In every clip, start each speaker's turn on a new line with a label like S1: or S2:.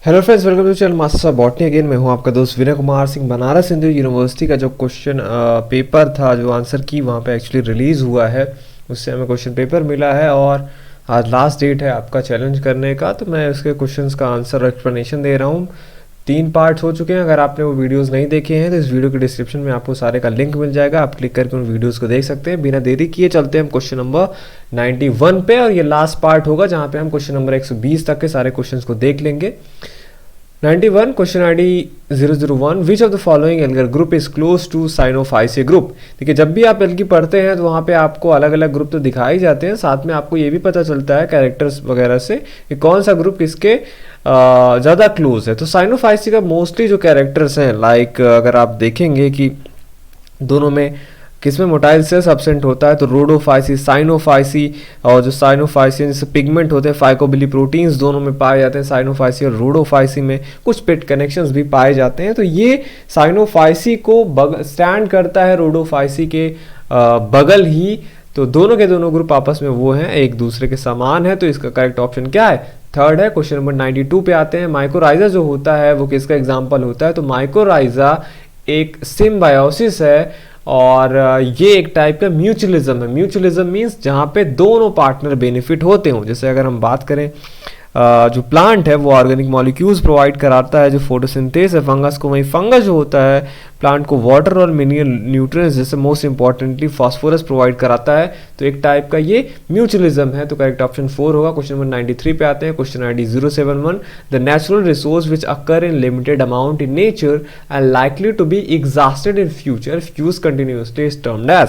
S1: Hello friends, welcome to channel master botany again. मैं हूं आपका दोस्त विनय कुमार सिंह। बनारस हिंदू यूनिवर्सिटी का जो क्वेश्चन पेपर था, जो आंसर की वहां पे एक्चुअली रिलीज़ हुआ है, उससे हमें क्वेश्चन पेपर मिला है और आज लास्ट डेट है आपका चैलेंज करने का। तो मैं उसके क्वेश्चंस का आंसर एक्सप्लेनेशन दे रहा हूं। 3 पार्ट्स हो चुके हैं। अगर आपने वो वीडियोस नहीं देखे हैं तो इस वीडियो के डिस्क्रिप्शन में आपको सारे का लिंक मिल जाएगा, आप क्लिक करके उन वीडियोस को देख सकते हैं। बिना देरी किए चलते हैं हम क्वेश्चन नंबर 91 पे, और ये लास्ट पार्ट होगा जहाँ पे हम क्वेश्चन नंबर 120 तक के सारे क्वेश्चन को देख लेंगे। 91 question ID 001, which of the following algal group is close to Cyanophyceae group. देखिए, जब भी आप एल्गी पढ़ते हैं तो वहाँ पे आपको अलग अलग ग्रुप तो दिखाई जाते हैं, साथ में आपको ये भी पता चलता है कैरेक्टर्स वगैरह से कि कौन सा ग्रुप किसके ज़्यादा क्लोज है। तो साइनोफाइसी का मोस्टली जो कैरेक्टर्स हैं, लाइक अगर आप देखेंगे कि दोनों में किसमें मोटाइल सेल्स एब्सेंट होता है, तो रोडोफाइसी, साइनोफाइसी, और जो साइनोफाइसी जैसे पिगमेंट होते हैं, फाइकोबिली प्रोटीन्स दोनों में पाए जाते हैं। साइनोफाइसी और रोडोफाइसी में कुछ पेट कनेक्शंस भी पाए जाते हैं। तो ये साइनोफाइसी को स्टैंड करता है रोडोफाइसी के बगल ही। तो दोनों के दोनों ग्रुप आपस में वो हैं, एक दूसरे के समान है। तो इसका करेक्ट ऑप्शन क्या है? थर्ड है। क्वेश्चन नंबर 92 पे आते हैं। माइकोराइजा जो होता है वो किसका एग्जाम्पल होता है? तो माइकोराइजा एक सिम्बायोसिस है और ये एक टाइप का म्यूचुअलिज्म है। म्यूचुअलिज्म मीन्स जहाँ पे दोनों पार्टनर बेनिफिट होते हों। जैसे अगर हम बात करें जो प्लांट है वो ऑर्गेनिक मॉलिक्यूल्स प्रोवाइड कराता है, जो फोटोसिंथेसिस है फंगस को, वहीं फंगस जो होता है प्लांट को वाटर और मिनरल न्यूट्रिएंट्स, जैसे मोस्ट इंपॉर्टेंटली फास्फोरस प्रोवाइड कराता है। तो एक टाइप का ये म्यूचुअलिज्म है। तो करेक्ट ऑप्शन 4 होगा। क्वेश्चन नंबर 93 पे आते हैं। Question ID 071, the natural resource which occur in limited amount in nature and likely to be exhausted in future if used continuously is termed as.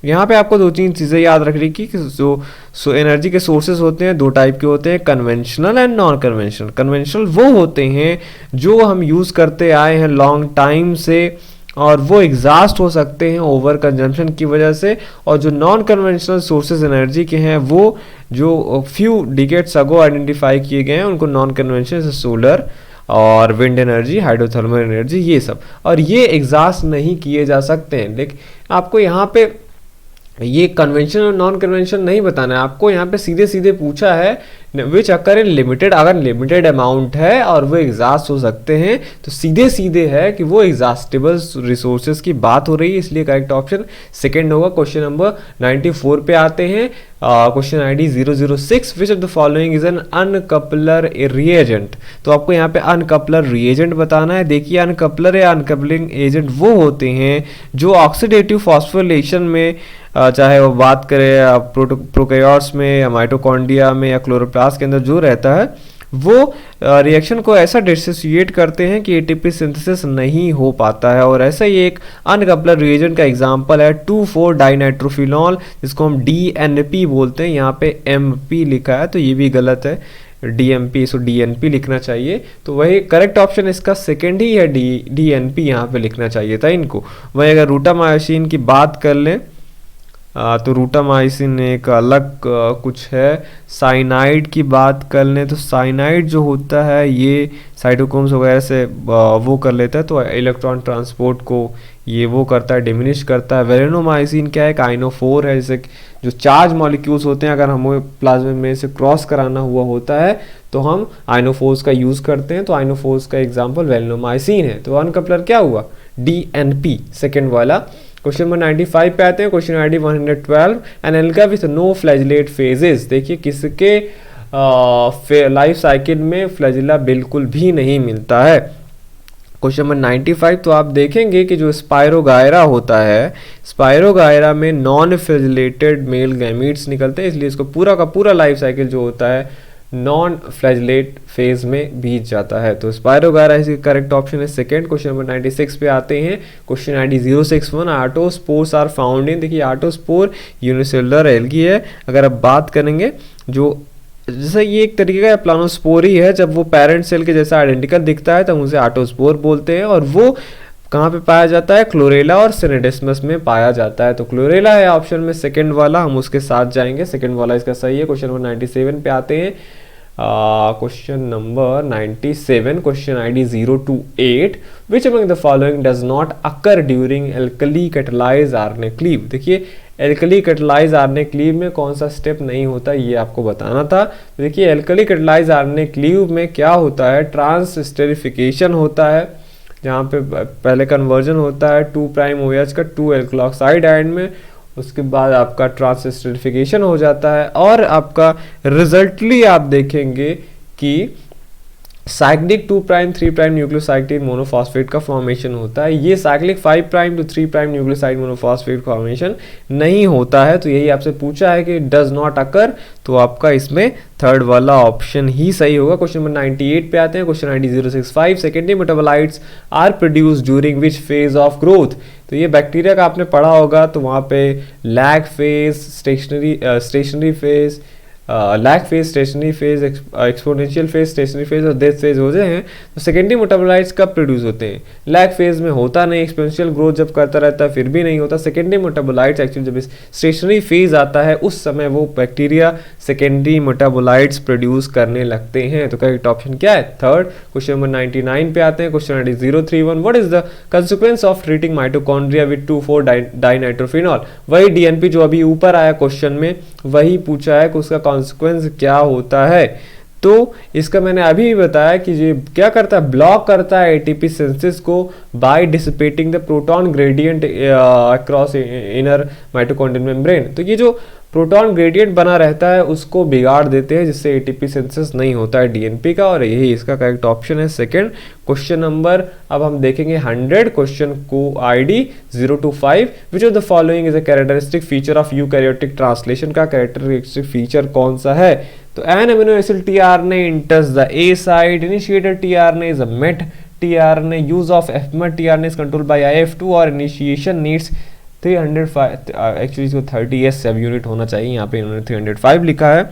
S1: यहाँ पे आपको 2-3 चीज़ें याद रखनी की जो एनर्जी के सोर्सेज होते हैं, 2 टाइप के होते हैं, conventional and non conventional. Conventional वो होते हैं जो हम यूज़ करते आए हैं लॉन्ग टाइम से, और वो एग्जॉस्ट हो सकते हैं ओवर कंजम्पशन की वजह से। और जो नॉन कन्वेंशनल सोर्सेज एनर्जी के हैं वो जो फ्यू डिकेड्स अगो आइडेंटिफाई किए गए हैं, उनको नॉन कन्वेंशनल, जैसे सोलर और विंड एनर्जी, हाइड्रोथर्मल एनर्जी, ये सब। और ये एग्जॉस्ट नहीं किए जा सकते हैं। लेकिन आपको यहाँ पे ये कन्वेंशन और नॉन कन्वेंशन नहीं बताना है, आपको यहाँ पे सीधे सीधे पूछा है विच अकर इन लिमिटेड। अगर लिमिटेड अमाउंट है और वो एग्जॉस्ट हो सकते हैं तो सीधे सीधे है कि वो एग्जॉस्टेबल रिसोर्सेज की बात हो रही है, इसलिए करेक्ट ऑप्शन सेकंड होगा। क्वेश्चन नंबर 94 पे आते हैं। Question ID 006, which of the following is an uncoupler reagent. तो आपको यहाँ पे अनकपलर रिएजेंट बताना है। देखिए, अनकपलर या अनकपलिंग एजेंट वो होते हैं जो ऑक्सीडेटिव फॉस्फोरिलेशन में, चाहे वो बात करें प्रोकैरियोट्स में या माइटोकॉन्ड्रिया में या क्लोरोप्लास्ट के अंदर जो रहता है, वो रिएक्शन को ऐसा डिसोसिएट करते हैं कि एटीपी सिंथेसिस नहीं हो पाता है। और ऐसा ही एक अनकपलर रिएजेंट का एग्जांपल है 2,4 डाइनाइट्रोफिनॉल, जिसको हम DNP बोलते हैं। यहाँ पे MP लिखा है तो ये भी गलत है, DMP, सो DNP लिखना चाहिए। तो वही करेक्ट ऑप्शन इसका सेकेंड ही है, DNP यहाँ पे लिखना चाहिए था इनको। वही अगर रूटामायोसिन की बात कर लें तो रूटामाइसिन एक अलग कुछ है। साइनाइड की बात कर लें तो साइनाइड जो होता है ये साइटोक्रोम्स वगैरह से वो कर लेता है, तो इलेक्ट्रॉन ट्रांसपोर्ट को ये वो करता है, डिमिनिश करता है। वेलेनोमाइसिन क्या है? काइनोफोर है। जैसे जो चार्ज मॉलिक्यूल्स होते हैं, अगर हमें प्लाज्मा में से क्रॉस कराना हुआ होता है तो हम आइनोफोर्स का यूज़ करते हैं। तो आइनोफोर्स का एग्जाम्पल वेलेनोमाइसिन है। तो अनकपलर क्या हुआ? DNP, सेकेंड वाला। क्वेश्चन नंबर 95 पे आते हैं। Question ID 112, an alga with no flagellate phases. देखिए, किसके लाइफ साइकिल में फ्लैजिला बिल्कुल भी नहीं मिलता है। क्वेश्चन नंबर 95, तो आप देखेंगे कि जो स्पायरोगायरा होता है, स्पायरोगायरा में नॉन फ्लैजिलेटेड मेल गैमीट्स निकलते हैं, इसलिए इसको पूरा का पूरा लाइफ साइकिल जो होता है नॉन फ्लैजिलेट फेज में बीत जाता है। तो स्पायरोगायरा इसका करेक्ट ऑप्शन है सेकेंड। क्वेश्चन नंबर 96 पे आते हैं। Question ID 061, arthrospores are found in. देखिए, आर्टोस्पोर यूनिसेलुलर एल्गी है। अगर आप बात करेंगे जो जैसे ये एक तरीके का प्लानोस्पोर ही है, जब वो पेरेंट सेल के जैसा आइडेंटिकल दिखता है तो हम उसे आर्टोस्पोर बोलते हैं। और वो कहाँ पे पाया जाता है? क्लोरेला और सिनेडेस्मस में पाया जाता है। तो क्लोरेला है ऑप्शन में सेकंड वाला, हम उसके साथ जाएंगे, सेकंड वाला इसका सही है। क्वेश्चन नंबर 97 पे आते हैं। Question number 97, question ID 028, which among the following does not occur during alkali catalyse RNA cleave. देखिए, एल्कली कैटालाइज आरएनए क्लीव में कौन सा स्टेप नहीं होता, ये आपको बताना था। तो देखिए एल्कली कैटालाइज आरएनए क्लीव में क्या होता है, ट्रांसस्टेरिफिकेशन होता है, जहाँ पे पहले कन्वर्जन होता है 2' OH का 2 एल्कोऑक्साइड आयन में, उसके बाद आपका ट्रांसस्टेरिफिकेशन हो जाता है और आपका रिजल्टली आप देखेंगे कि साइक्लिक 2' 3' न्यूक्लियोसाइड मोनोफॉस्फेट का फॉर्मेशन होता है। ये cyclic 5' to 3' nucleoside monophosphate formation नहीं होता है। तो यही आपसे पूछा है कि डज नॉट अकर, तो आपका इसमें थर्ड वाला ऑप्शन ही सही होगा। क्वेश्चन नंबर 98 पे आते हैं। Question ID 065, secondary metabolites are produce during which phase of growth. तो ये बैक्टीरिया का आपने पढ़ा होगा, तो वहाँ पे lag phase, stationary phase, lag phase, stationary phase, exponential phase, stationary phase और डेथ फेज होते हैं। तो सेकेंडरी मेटाबोलाइट्स कब प्रोड्यूस होते हैं, लैग फेज में होता नहीं, एक्सपोनेंशियल ग्रोथ जब करता रहता है फिर भी नहीं होता। सेकेंडरी मेटाबोलाइट्स एक्चुअली जब स्टेशनरी फेज आता है उस समय वो बैक्टीरिया सेकेंडरी मेटाबोलाइट्स प्रोड्यूस करने लगते हैं। तो करेक्ट ऑप्शन क्या है, थर्ड। क्वेश्चन नंबर 99 पे आते हैं। Question ID 031, what is the consequence of treating mitochondria with two four dinitrophenol. वही डीएनपी जो अभी ऊपर आया क्वेश्चन में वही पूछा है कि उसका कॉन्सिक्वेंस क्या होता है। तो इसका मैंने अभी भी बताया कि ये क्या करता है, ब्लॉक करता है एटीपी सिंथेसिस को by dissipating the proton gradient across inner mitochondrial membrane. तो ये जो प्रोटॉन ग्रेडियंट बना रहता है उसको बिगाड़ देते हैं, जिससे एटीपी सिंथेसिस नहीं होता है डीएनपी का, और यही इसका करेक्ट ऑप्शन है सेकंड। क्वेश्चन नंबर अब हम देखेंगे 100, क्वेश्चन को ID 025, which of the following is a characteristic feature of eukaryotic translation का कैरेक्टरिस्टिक फीचर कौन सा है। तो an amino acid tRNA enters the A site, initiator tRNA is a MET tRNA, use of FMET tRNA is controlled by IF2 और initiation needs 305, actually इसको 30s सब unit होना चाहिए, यहाँ पे इन्होंने 305 लिखा है।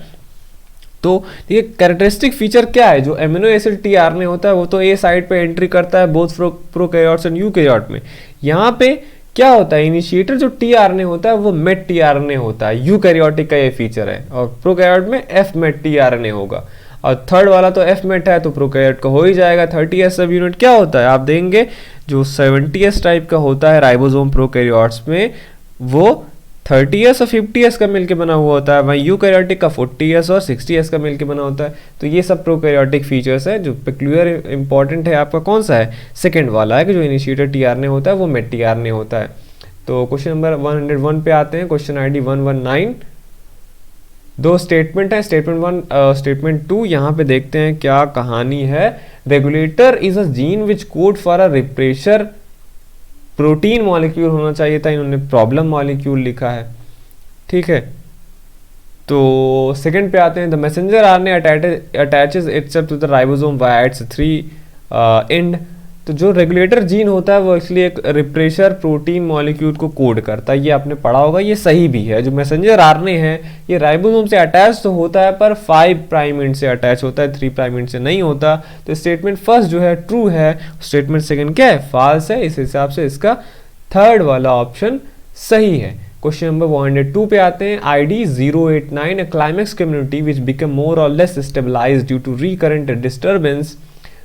S1: तो ये कैरेक्टरिस्टिक फीचर क्या है, जो एमिनो एसिड tRNA होता है वो तो ए साइड पे एंट्री करता है बोथ प्रोकैरियोट्स एंड यूकैरियोट में। यहाँ पे क्या होता है, इनिशिएटर जो tRNA होता है वो MET tRNA होता है, यूकैरियोटिक का ये फीचर है, और प्रोकैरियोट में FMET tRNA होगा, और थर्ड वाला तो FMET है तो प्रोकैरियोट का हो ही जाएगा। 30s सब यूनिट क्या होता है आप देंगे, जो 70s टाइप का होता है राइबोसोम प्रोकैरियोट्स में वो 30s और 50s का मिलके बना हुआ होता है, वहीं यूकैरियोटिक का 40s और 60s का मिलके बना होता है। तो ये सब प्रोकैरियोटिक फीचर्स है। जो पेक्यूलियर इंपॉर्टेंट है आपका कौन सा है, सेकंड वाला है कि जो इनिशिएटर tRNA होता है वो MET tRNA होता है। तो क्वेश्चन नंबर 101 पे आते हैं। क्वेश्चन ID 119, दो स्टेटमेंट है, स्टेटमेंट 1 स्टेटमेंट 2। यहाँ पे देखते हैं क्या कहानी है। Regulator is a gene which code for a refresher protein molecule होना चाहिए था, इन्होंने प्रॉब्लम मॉलिक्यूल लिखा है, ठीक है। तो सेकंड पे आते हैं। The messenger RNA attaches itself to the ribosome via its 3 end. तो जो रेगुलेटर जीन होता है वो एक्चुअली एक रिप्रेशर प्रोटीन मॉलिक्यूल को कोड करता है, ये आपने पढ़ा होगा, ये सही भी है। जो मैसेंजर आरएनए है ये राइबोसोम से अटैच तो होता है पर 5' एंड से अटैच होता है, 3' एंड से नहीं होता। तो स्टेटमेंट फर्स्ट जो है ट्रू है, स्टेटमेंट सेकंड क्या है, फॉल्स है। इस हिसाब से इसका थर्ड वाला ऑप्शन सही है। क्वेश्चन नंबर 102 पे आते हैं। ID 089, a climax community which become more or less stabilized due to recurrent disturbance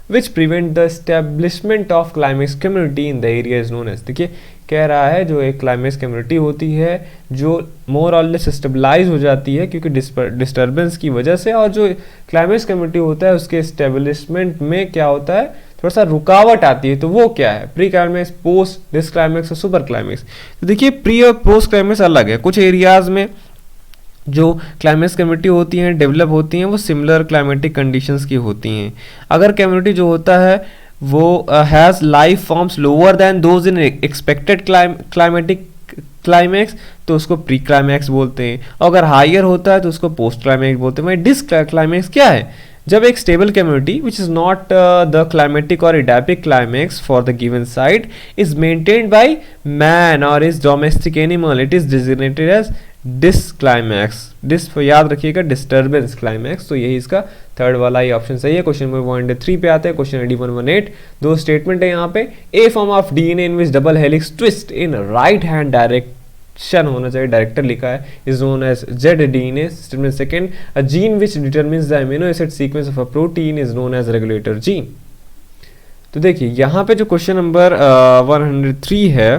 S1: which prevent the establishment of climax community in the area is known as। देखिए कह रहा है जो एक क्लाइमेक्स कम्युनिटी होती है जो मोर और लेस स्टेबलाइज हो जाती है क्योंकि डिस्टर्बेंस की वजह से, और जो क्लाइमेक्स कम्युनिटी होता है उसके स्टेब्लिशमेंट में क्या होता है, थोड़ा सा रुकावट आती है। तो वो क्या है, pre climax, post, dis climax और सुपर क्लाइमेक्स। तो देखिए प्री और पोस्ट क्लाइमेक्स अलग है। कुछ एरियाज में जो क्लाइमेक्स कम्युनिटी होती हैं डेवलप होती हैं वो सिमिलर क्लाइमेटिक कंडीशंस की होती हैं। अगर कम्युनिटी जो होता है वो has life forms lower than those in expected climatic climax तो उसको प्री क्लाइमैक्स बोलते हैं, और अगर हायर होता है तो उसको पोस्ट क्लाइमैक्स बोलते हैं। डिस क्लाइमैक्स क्या है, जब एक stable community which is not the climatic और edaphic climax for the given site is maintained by man और is domestic animal, it is designated as disclimax. डिस याद रखिएगा, डिस्टर्बेंस क्लाइमैक्स। तो यही इसका थर्ड वाला ही ऑप्शन सही है। क्वेश्चन नंबर 103 पे आते हैं। क्वेश्चन ID 118, दो स्टेटमेंट है यहाँ पे। A form of DNA in which double helix twist in right hand direction होना चाहिए, डायरेक्टर लिखा है, is known as ZDNA। Statement second, a gene which determines the amino acid sequence of a protein is known as regulator gene. तो देखिए यहाँ पे जो question number 103 है,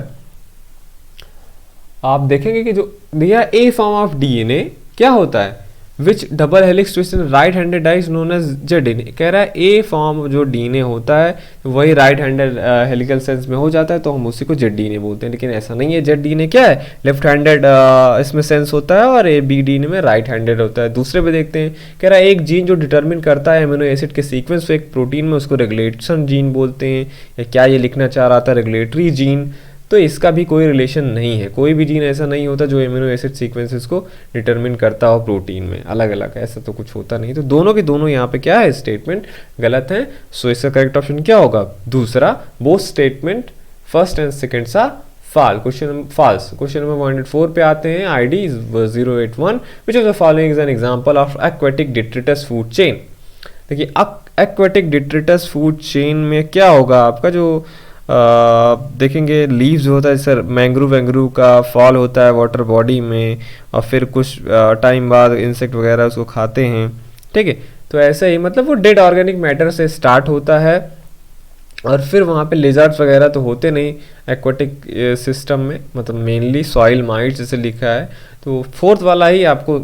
S1: आप देखेंगे कि जो दिया ए फॉर्म ऑफ डीएनए क्या होता है, which double helix twist in right handed dies known as Z DNA. कह रहा है ए फॉर्म जो डीएनए होता है वही राइट हैंडेड हेलिकल सेंस में हो जाता है तो हम उसी को जेड डीएनए बोलते हैं, लेकिन ऐसा नहीं है। जेड डीएनए क्या है, लेफ्ट हैंडेड इसमें सेंस होता है और ए बी डीएनए में राइट हैंडेड होता है। दूसरे पे देखते हैं, कह रहा है एक जीन जो डिटरमिन करता है अमीनो एसिड के सीक्वेंस को एक प्रोटीन में, उसको रेगुलेशन जीन बोलते हैं। या क्या ये लिखना चाह रहा था रेगुलेटरी जीन, तो इसका भी कोई रिलेशन नहीं है। कोई भी जीन ऐसा नहीं होता जो एमिनो एसिड सीक्वेंसेस को डिटरमिन करता हो प्रोटीन में अलग अलग, ऐसा तो कुछ होता नहीं। तो दोनों के दोनों यहाँ पे क्या है, स्टेटमेंट गलत है। सो इसका करेक्ट ऑप्शन क्या होगा, दूसरा। Both statement first and second सा फाल। फॉल्स। क्वेश्चन नंबर 104 पे आते हैं। ID is 081 which of the following is an example of aquatic detritus food chain। देखिए एक्वेटिक डिट्रिटस फूड चेन में क्या होगा, आपका जो देखेंगे लीव्स जो होता है, सर मैंग्रोव वैंग्रोव का फॉल होता है वाटर बॉडी में और फिर कुछ टाइम बाद इंसेक्ट वगैरह उसको खाते हैं, ठीक है। तो ऐसे ही मतलब वो डेड ऑर्गेनिक मैटर से स्टार्ट होता है और फिर वहाँ पे लिजर्ड्स वगैरह तो होते नहीं एक्वाटिक सिस्टम में, मतलब मेनली सॉइल माइट्स जैसे लिखा है। तो फोर्थ वाला ही आपको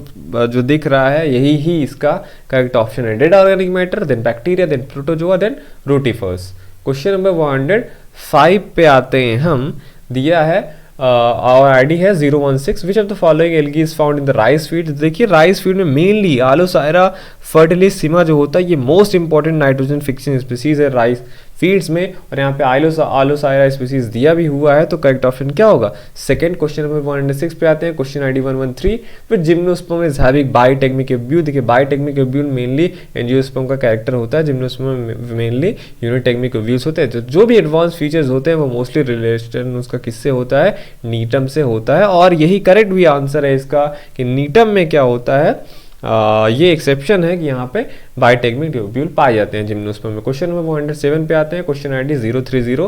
S1: जो दिख रहा है यही ही इसका करेक्ट ऑप्शन है। Dead organic matter, then bacteria, then protozoa, then rotifers. Question number 105 पे आते हैं हम। दिया है और ID है 016 विच of the following algae is found in the rice field. देखिए राइस फील्ड में मेनली आलोसायरा फर्टिलिसिमा जो होता है ये most important nitrogen fixing species है राइस फील्ड्स में, और यहाँ पे आलोसायरा स्पीसीज दिया भी हुआ है। तो करेक्ट ऑप्शन क्या होगा, सेकंड। क्वेश्चन नंबर 106 पे आते हैं। Question ID 113 with gymnosperm is having bitegmic ovule. देखिए बायोटेक्निक एब्यूल मेनली एंजियोस्पर्म का कैरेक्टर होता है, जिम्नोस्पर्म मेनली यूनिटेक्निक एब्यूल्स होते हैं। जो भी एडवांस फीचर्स होते हैं वो मोस्टली रिलेशन उसका किससे होता है, नीटम से होता है। और यही करेक्ट भी आंसर है इसका कि नीटम में क्या होता है, ये एक्सेप्शन है कि यहाँ पे बायोटेक्निक ट्यूब्यूल पाए जाते हैं जिम्नोस्पर्म में। क्वेश्चन नंबर 107 पे आते हैं। क्वेश्चन ID 030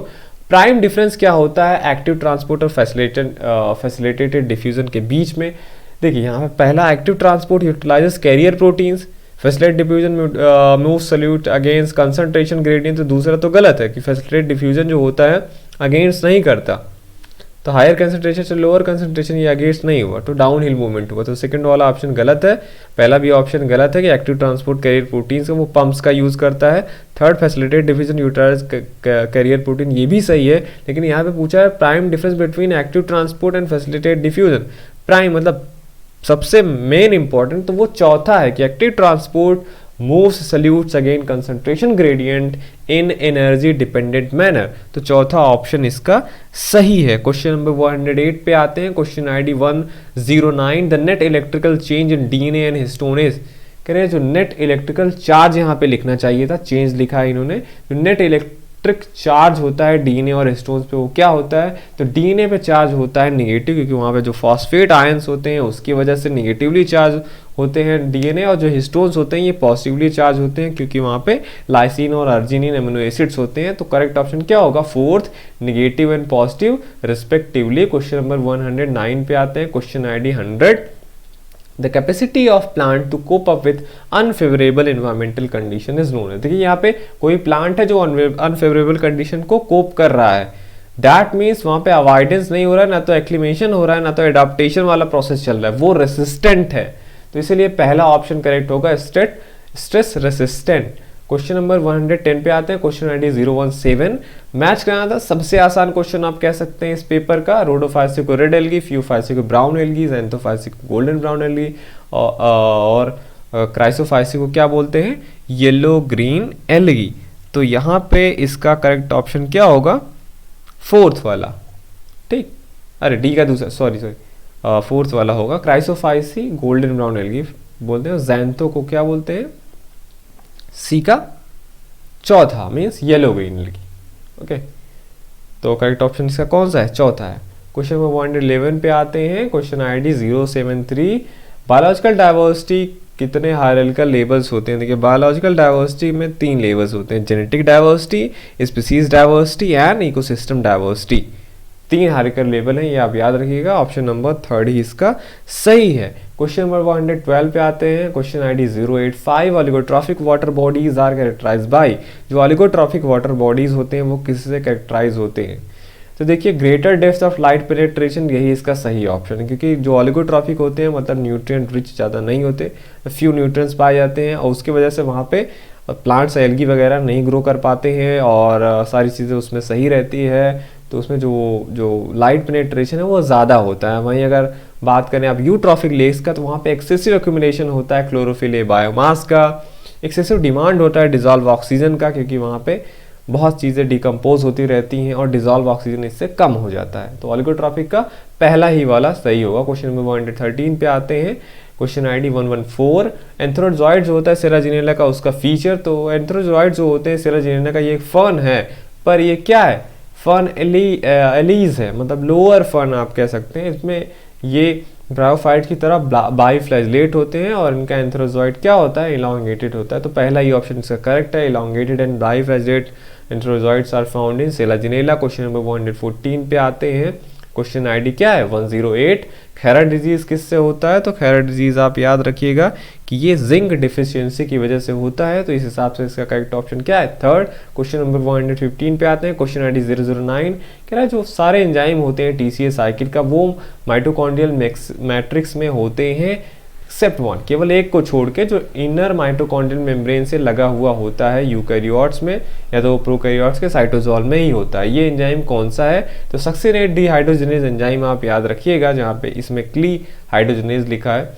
S1: प्राइम डिफरेंस क्या होता है एक्टिव ट्रांसपोर्ट और फैसिलिटेटेड डिफ्यूजन के बीच में। देखिए यहाँ पे पहला active transport utilises carrier proteins, facilitated diffusion move solute against concentration gradient. तो दूसरा तो गलत है कि फैसिलिटेटेड डिफ्यूजन जो होता है अगेंस्ट नहीं करता, तो हायर कंसंट्रेशन से लोअर कंसंट्रेशन ये अगेंस्ट नहीं हुआ, तो डाउन हिल मूवमेंट हुआ। तो सेकंड वाला ऑप्शन गलत है। पहला भी ऑप्शन गलत है कि एक्टिव ट्रांसपोर्ट कैरियर प्रोटीन से वो पंप्स का यूज करता है। Third facilitated diffusion utilise carrier protein, ये भी सही है, लेकिन यहाँ पे पूछा है prime difference between active transport and facilitated diffusion. Prime मतलब सबसे मेन इंपॉर्टेंट, तो वो चौथा है कि active transport moves salutes again concentration gradient in energy dependent manner। तो चौथा ऑप्शन इसका सही है। क्वेश्चन नंबर 108 पे आते हैं। Question ID 109 the net electrical change in DNA and histones. कह रहे हैं जो नेट इलेक्ट्रिकल चार्ज यहाँ पे लिखना चाहिए था, चेंज लिखा है इन्होंने। जो नेट इलेक्ट्रिक चार्ज होता है डीएनए और हिस्टोन्स पे वो क्या होता है, तो डीएनए पे चार्ज होता है निगेटिव, क्योंकि वहाँ पे जो फॉस्फेट आयंस होते हैं उसकी वजह से निगेटिवली चार्ज होते हैं डीएनए, और जो हिस्टोन्स होते हैं ये पॉजिटिवली चार्ज होते हैं क्योंकि वहाँ पे लाइसिन और अर्जिनिन अमीनो एसिड्स होते हैं। तो करेक्ट ऑप्शन क्या होगा, fourth, negative and positive respectively. Question number 109 पे आते हैं। Question ID 100 The capacity of plant to cope up with unfavorable environmental condition is known। देखिए यहाँ पे कोई प्लांट है जो अनफेवरेबल कंडीशन को कोप कर रहा है, दैट मीन्स वहाँ पे अवॉइडेंस नहीं हो रहा है, ना तो एक्लिमेशन हो रहा है, ना तो एडाप्टेशन वाला प्रोसेस चल रहा है, वो रेसिस्टेंट है। तो इसीलिए पहला ऑप्शन करेक्ट होगा, स्ट्रेस रेसिस्टेंट। क्वेश्चन नंबर 110 पे आते हैं। क्वेश्चन ID 017 मैच कराना था। सबसे आसान क्वेश्चन आप कह सकते हैं इस पेपर का। रोडोफाइसी को रेड एल्गी, फ्यूफाइसी को ब्राउन एल्गी, ज़ैंथोफाइसी को गोल्डन ब्राउन एल्गी, और क्राइसोफाइसी को क्या बोलते हैं, येलो ग्रीन एल्गी। तो यहाँ पे इसका करेक्ट ऑप्शन क्या होगा, फोर्थ वाला, ठीक। अरे डी का दूसरा, सॉरी फोर्थ वाला होगा। क्राइसोफाइसी गोल्डन ब्राउन एल्गी बोलते हैं, ज़ैंथो को क्या बोलते हैं, सी का चौथा means yellow green algae. Okay, तो करेक्ट ऑप्शन इसका कौन सा है, चौथा है। क्वेश्चन नंबर 111 पे आते हैं। क्वेश्चन ID 073 बायोलॉजिकल डाइवर्सिटी कितने हायरार्किकल लेवल्स होते हैं। देखिए बायोलॉजिकल डाइवर्सिटी में 3 लेवल्स होते हैं, genetic diversity, species diversity and ecosystem diversity. 3 hierarchical level हैं, ये आप याद रखिएगा। ऑप्शन नंबर 3 ही इसका सही है। क्वेश्चन नंबर 112 पे आते हैं। Question ID 085 oligotrophic water bodies are characterised by. जो ऑलिगोट्रॉफिक वाटर बॉडीज होते हैं वो किससे कैरेक्टराइज होते हैं, तो देखिए greater depth of light penetration यही इसका सही ऑप्शन है, क्योंकि जो ऑलिगोट्रॉफिक होते हैं मतलब न्यूट्रिएंट रिच ज़्यादा नहीं होते, फ्यू न्यूट्रिएंट्स पाए जाते हैं और उसकी वजह से वहाँ पे प्लांट्स एल्गी वगैरह नहीं ग्रो कर पाते हैं और सारी चीज़ें उसमें सही रहती है, तो उसमें जो लाइट पेनिट्रेशन है वो ज़्यादा होता है। वहीं अगर बात करें आप यूट्रॉफिक लेक्स का, तो वहाँ पे एक्सेसिव एक्यूमुलेशन होता है क्लोरोफिल ए बायोमास का, एक्सेसिव डिमांड होता है डिजॉल्व ऑक्सीजन का, क्योंकि वहाँ पे बहुत चीज़ें डिकम्पोज होती रहती हैं और डिजॉल्व ऑक्सीजन इससे कम हो जाता है। तो ऑलिगोट्रॉफिक का पहला ही वाला सही होगा। क्वेश्चन नंबर 113 पे आते हैं, क्वेश्चन आईडी 114। एंथ्रोजॉइड जो होता है सेराजिनेला का, उसका फीचर, तो एंथ्रोजॉइड जो होते हैं सेराजिनेला का ये एक फर्न है, पर ये क्या है, फर्न एलीज है, मतलब लोअर फर्न आप कह सकते हैं। इसमें ये ब्रायोफाइट की तरह बाइफ्लैजलेट होते हैं और इनका एंथ्रोजॉइड क्या होता है, इलॉन्गेटेड होता है। तो पहला ही ऑप्शन इसका करेक्ट है, elongated and biflagellate antherozoids are found in Selaginella. Question number 114 पे आते हैं, क्वेश्चन आईडी क्या है 108। खैरा डिजीज किससे होता है, तो खैरा डिजीज आप याद रखिएगा कि ये जिंक डिफिशियंसी की वजह से होता है, तो इस हिसाब से इसका करेक्ट ऑप्शन क्या है, थर्ड। क्वेश्चन नंबर 115 पे आते हैं, क्वेश्चन आईडी 009। कह रहा है जो सारे एंजाइम होते हैं टीसीए साइकिल का वो माइटोकॉन्ड्रियल मैट्रिक्स में होते हैं एक्सेप्ट वन, केवल एक को छोड़ के, जो इनर माइटोकॉन्ड्रियल मेम्ब्रेन से लगा हुआ होता है यूकैरियोट्स में या तो प्रोकैरियोट्स के साइटोसोल में ही होता है। ये एंजाइम कौन सा है, तो सक्सिनेट डिहाइड्रोजनेज एंजाइम आप याद रखिएगा, जहाँ पे इसमें क्ली हाइड्रोजनेज लिखा है,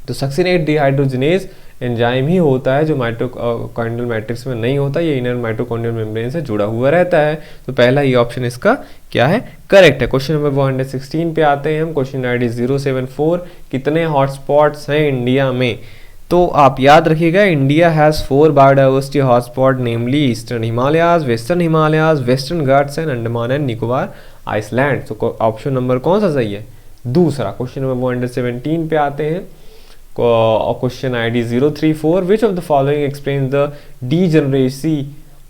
S1: तो सक्सिनेट डिहाइड्रोजनेज एंजाइम ही होता है जो माइटोकॉन्ड्रियल मैट्रिक्स में नहीं होता, ये इनर माइटोकॉन्ड्रियल मेम्ब्रेन से जुड़ा हुआ रहता है। तो पहला ही ऑप्शन इसका क्या है, करेक्ट है। क्वेश्चन नंबर 116 पे आते हैं हम, क्वेश्चन आईडी 074। कितने हॉटस्पॉट्स हैं इंडिया में, तो आप याद रखिएगा India has 4 biodiversity hotspot, namely eastern Himalayas, western Ghats and Andaman and Nicobar island. तो ऑप्शन नंबर कौन सा सही है, दूसरा। क्वेश्चन नंबर 117 पे आते हैं, question ID 034। Which of the following explain the degeneracy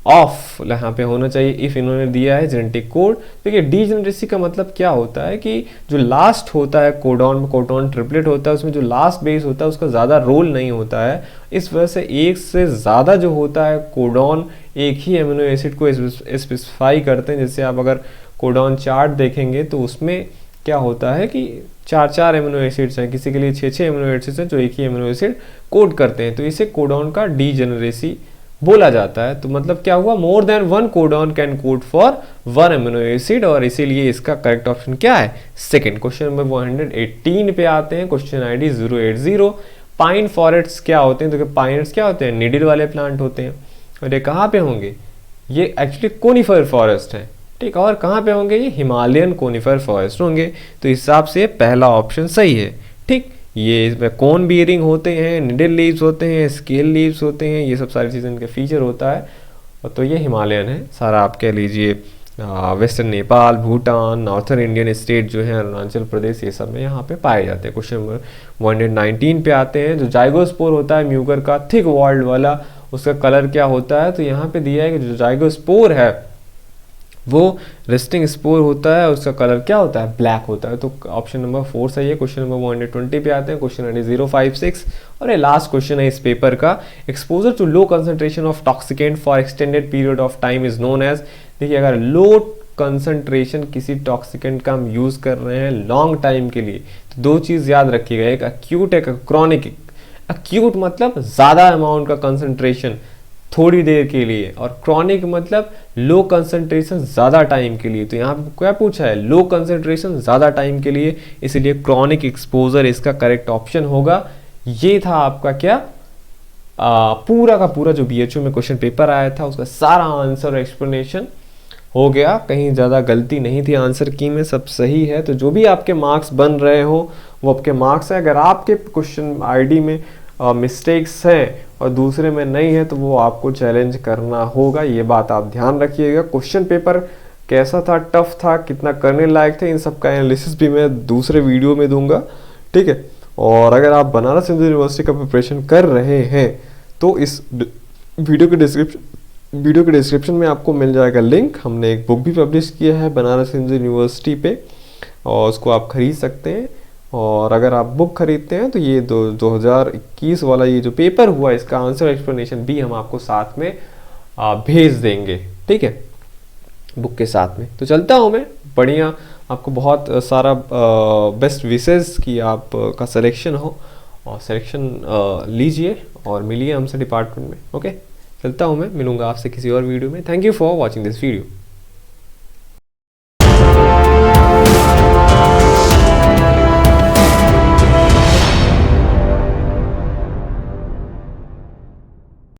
S1: of, यहाँ पे होना चाहिए इफ, इन्होंने दिया है जेनेटिक कोड। देखिए डीजेनरेसी का मतलब क्या होता है कि जो लास्ट होता है कोडॉन ट्रिपलेट होता है, उसमें जो लास्ट बेस होता है उसका ज़्यादा रोल नहीं होता है, इस वजह से एक से ज़्यादा जो होता है कोडॉन एक ही एमिनो एसिड को स्पेसिफाई करते हैं। जैसे आप अगर कोडॉन चार्ट देखेंगे तो उसमें क्या होता है कि 4 एमिनो एसिड्स हैं, किसी के लिए 6 एमिनो एसिड्स हैं जो एक ही एमिनो एसिड कोड करते हैं, तो इसे कोडॉन का डीजेनरेसी बोला जाता है। तो मतलब क्या हुआ, more than 1 codon can code for 1 amino acid, और इसीलिए इसका करेक्ट ऑप्शन क्या है, सेकंड। क्वेश्चन नंबर 118 पे आते हैं, क्वेश्चन आईडी 080। पाइन फॉरेस्ट क्या होते हैं, तो पाइन्स क्या होते हैं, निडिल वाले प्लांट होते हैं, और ये कहाँ पे होंगे, ये एक्चुअली कोनिफर फॉरेस्ट है, ठीक। और कहाँ पे होंगे, ये हिमालयन कोनिफर फॉरेस्ट होंगे, तो इस हिसाब से पहला ऑप्शन सही है, ठीक। ये इसमें कोन बियरिंग होते हैं, निडल लीव्स होते हैं, स्केल लीव्स होते हैं, ये सब सारी चीज़ें इनके फीचर होता है, और तो ये हिमालयन है सारा, आप कह लीजिए western Nepal, Bhutan, northern Indian state जो है अरुणाचल प्रदेश, ये सब में यहाँ पे पाए जाते हैं। क्वेश्चन नंबर 119 पे आते हैं, जो जाइगोस्पोर होता है म्यूकर का थिक वॉल्ड वाला, उसका कलर क्या होता है, तो यहाँ पे दिया है कि जो जाइगोस्पोर है वो रेस्टिंग स्पोर होता है, उसका कलर क्या होता है, ब्लैक होता है, तो ऑप्शन नंबर 4 सही है। क्वेश्चन नंबर 120 पे आते हैं, क्वेश्चन नंबर 056, और ये लास्ट क्वेश्चन है इस पेपर का। Exposure to low concentration of toxicant for extended period of time is known as. देखिए अगर लो कंसंट्रेशन किसी टॉक्सिकेंट का हम यूज कर रहे हैं लॉन्ग टाइम के लिए, तो दो चीज याद रखिएगा, एक अक्यूट एक क्रॉनिक। अक्यूट मतलब ज्यादा अमाउंट का कंसंट्रेशन थोड़ी देर के लिए, और क्रॉनिक मतलब लो कंसंट्रेशन ज़्यादा टाइम के लिए। तो यहाँ पे क्या पूछा है, लो कंसंट्रेशन ज़्यादा टाइम के लिए, इसीलिए क्रॉनिक एक्सपोजर इसका करेक्ट ऑप्शन होगा। ये था आपका क्या पूरा का पूरा जो बीएचओ में क्वेश्चन पेपर आया था, उसका सारा आंसर और एक्सप्लेनेशन हो गया, कहीं ज़्यादा गलती नहीं थी आंसर की में, सब सही है। तो जो भी आपके मार्क्स बन रहे हो वो आपके मार्क्स हैं। अगर आपके क्वेश्चन आईडी में मिस्टेक्स हैं और दूसरे में नहीं है तो वो आपको चैलेंज करना होगा, ये बात आप ध्यान रखिएगा। क्वेश्चन पेपर कैसा था, टफ था, कितना करने लायक थे, इन सब का एनालिसिस भी मैं दूसरे वीडियो में दूंगा, ठीक है। और अगर आप बनारस हिंदू यूनिवर्सिटी का प्रिपरेशन कर रहे हैं तो इस वीडियो के डिस्क्रिप्शन में आपको मिल जाएगा लिंक। हमने एक बुक भी पब्लिश किया है बनारस हिंदू यूनिवर्सिटी पे, और उसको आप खरीद सकते हैं। और अगर आप बुक खरीदते हैं तो ये 2021 वाला ये जो पेपर हुआ, इसका आंसर एक्सप्लेनेशन भी हम आपको साथ में भेज देंगे, ठीक है। बुक के साथ में। तो चलता हूँ मैं, बढ़िया, आपको बहुत सारा बेस्ट विशेस कि आप का सिलेक्शन हो और सिलेक्शन लीजिए और मिलिए हमसे डिपार्टमेंट में। ओके, चलता हूँ मैं, मिलूँगा आपसे किसी और वीडियो में। Thank you for watching this video.